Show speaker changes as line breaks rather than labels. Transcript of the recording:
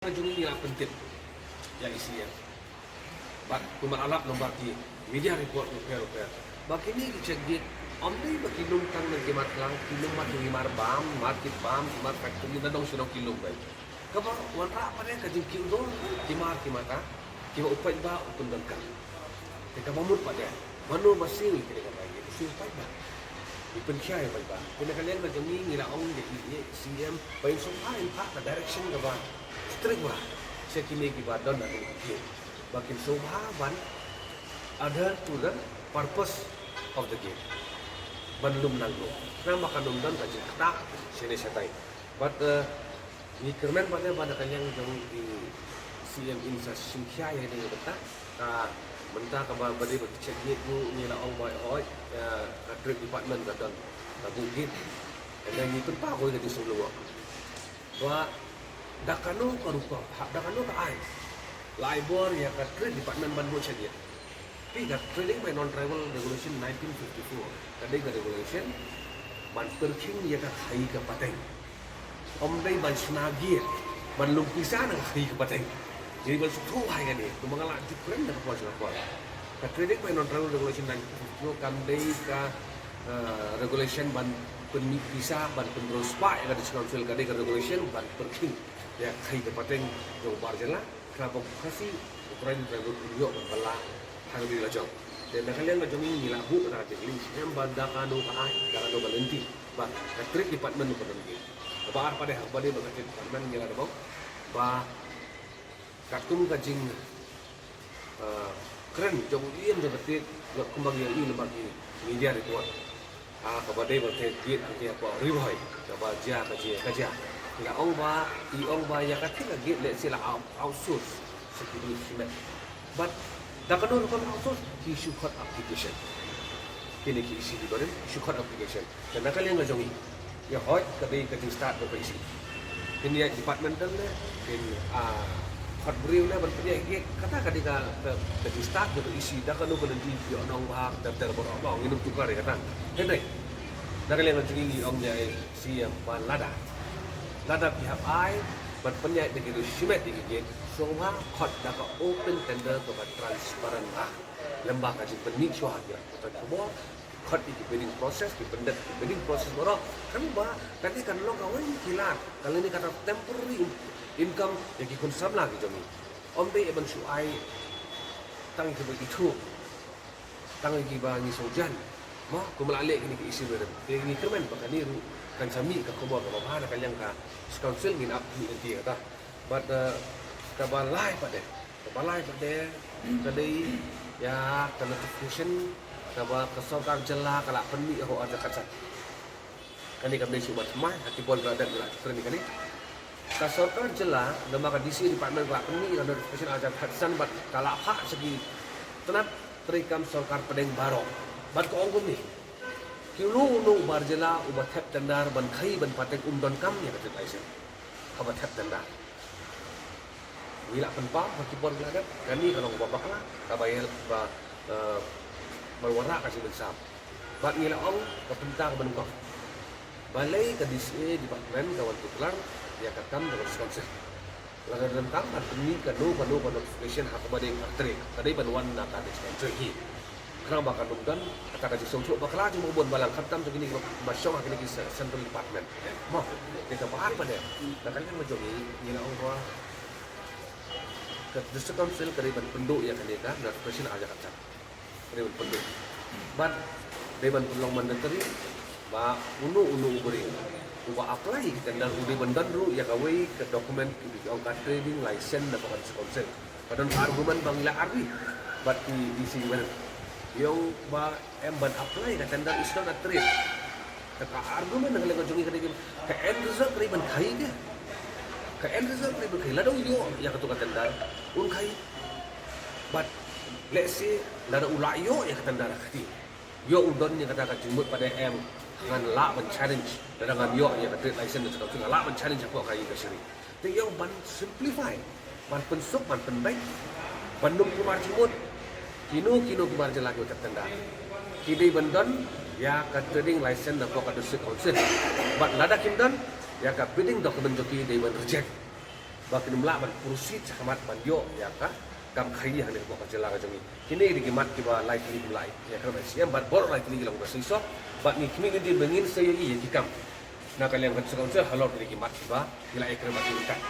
Juni ni penting yang isinya. Bak kumalap nombor ti media report repair. Bak ini dicegit omni bak kilum tang nang kemat lang kilum mat limar bam market bam mar factory na dong sunong kilum bay. Kaba wanra pa rin kajing kildo timar kimata kiba upay ba upun dangka. Teka mamut pa din. Mano masing kini ka bagi usul pa ba. Ipensyay pa ba. Pinakalian na jami nilaong di CM pa yung sumpahin pa na direction ka ba. Terima saya kini ibadah dan ukir. Bakin subhaban ada to the purpose of the game. Bandum nanglo. Nama kanum dan kaji kata sini setai. But ni kermen pada kalian yang di CM insa singkya yang ini betul. Mentah kabar badi bercek ni tu ni lah orang baik trade department kata bukit. Dan ni pun pak kau jadi sebelum. Wah dakano karupa dakano ka ai laibor ya ka trade department ban bocha dia pi ka trading by non travel regulation 1954 kadai ka regulation ban perking ya ka khai ka pateng omdai ban snagi ban lumpisa na khai ka pateng jadi ban su hai ka ni tu mangala different na ka ka trading by non travel regulation 1954 kadai ka regulation ban penmisa ban pendros pa yang ada council kadai ka regulation ban perking ya khai ke pateng yang barjala kenapa kasih ukuran travel video bala hang di lajong dan kalian lajong ini labu na tingling yang banda kanu ka ai kanu balenti ba trade department ko nanti ba pada pada trade department ngira ba ba katung kajing keren jong ien jong trade kembang yang ini bagi media report kepada berkat dia apa riwai coba dia kerja la ong ba ya kati lagi let's say la outsource security cement but da kanu kon outsource he should cut application kini ki isi di bare should cut application dan nakal yang ngajongi ya hot kadi start do isi kini ya departmental ne kin hot brief ne ban punya kata kadi ka start do isi da kanu kon di yo nong bahak daftar borong inum tukar kata henry nakal yang ngajongi ong ya si yang lada pihak ai berpenyak dengan simet dengan semua hot dapat open tender kepada transparan lembaga kaji pening syuhat ya semua hot di bidding proses di bidding proses borok kami bah tadi kan lo kawan kilat kalau ini kata temporary income yang konsum lagi jami ombe eben suai tang ke begitu tang lagi bah ni sojan mah kumalalik ini isi berem ini kermen bahkan ni kan sami ka kubo ka babana kanyang ka council min up ni dia kata but ka balai pada kadai ya ka notification ka ba ka sarkar jela kala penni ho ada kaca kani ka besu bat mai hati pol berada la treni kani ka sarkar jela nama ka DC department kala penni ka notification ada hatsan bat kala hak segi tenat terikam sarkar pedeng barok bat ko ongkum ni Kilo no barjela ubat tap tendar ban khai ban patek don kam ya kata Aisyah. Kabat tap tendar. Wila penpa pakipon lagat kani kalau babak lah kabayel ba berwarna kasih besar. Bat ngila ong kapentang benungkok. Balai ke DCA department kawan tukelang ya katam dengan sponsor. Laga dalam kam atni kanu notification hak badeng artre. Kadai banwan na kadai sponsor hi. Kerana bakal nungdan kata kaji songcuk bakal aja mau buat balang khatam begini masyong akhirnya di central department mau kita bahas pada dan kalian menjogi nila orang ke district council keriban penduk yang kena notification aja kacang keriban penduk but keriban pelong mandatory ba unu beri uba apply kita dan udi bandan ru ya kawai ke dokumen di angkat trading license dan council pada argumen bangla arti but di sini yung ba ban apply ka tender is not a trade ka argument ng lego jungi kadi ka end result kay ban khai dia ka end result kay ban khai la daw yo ya ka tender un khai but let's say la da ula yo ya ka tender kati yo udon ni kata ka jumut pada ngan la ban challenge da ngan yo ya ka trade license da ka la ban challenge ko khai ka siri te yo ban simplify ban pensuk ban penbaik bandung kumar jumut kino kumar jela ko tanda kidai bandon ya ka trading license na ko ka district council but lada kindan ya ka bidding document joki they will reject bakin mla ban kursi camat bandio ya ka kam khayi hane ko jela ga jami kini di gimat kiba light li mulai ya kan siam bat bor light li gilang basi so bat ni kimi di bengin saya i di kam na kalian kan sekau halot di gimat kiba gila ekre bat ni kan